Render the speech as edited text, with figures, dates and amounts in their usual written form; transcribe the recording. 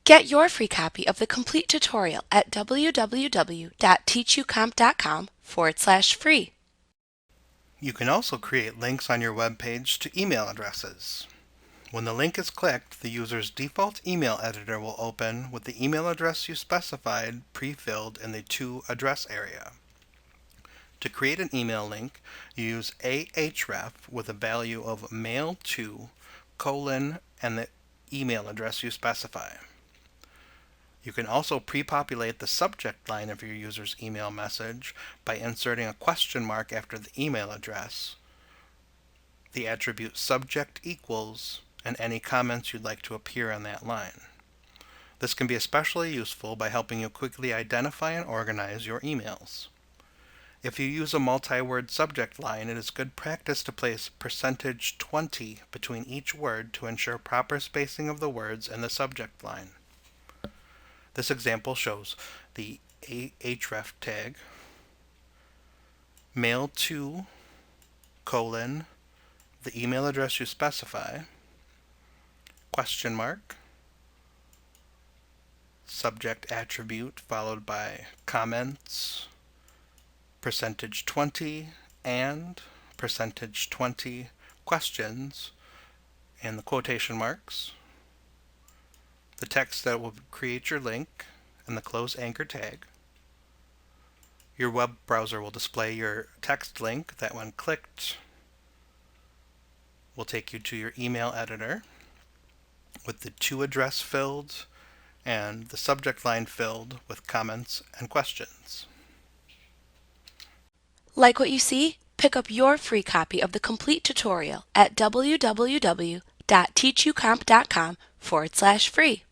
Get your free copy of the complete tutorial at www.teachucomp.com/free. You can also create links on your web page to email addresses. When the link is clicked, the user's default email editor will open with the email address you specified pre-filled in the To Address area. To create an email link, you use ahref with a value of mail2, and the email address you specify. You can also pre-populate the subject line of your user's email message by inserting a question mark after the email address, the attribute subject equals, and any comments you'd like to appear on that line. This can be especially useful by helping you quickly identify and organize your emails. If you use a multi-word subject line, it is good practice to place %20 between each word to ensure proper spacing of the words in the subject line. This example shows the href tag, mail2, the email address you specify, question mark, subject attribute followed by comments, %20, and %20 questions, and the quotation marks, the text that will create your link, and the close anchor tag. Your web browser will display your text link that, when clicked, will take you to your email editor with the To address filled and the subject line filled with comments and questions. Like what you see? Pick up your free copy of the complete tutorial at www.teachucomp.com/free.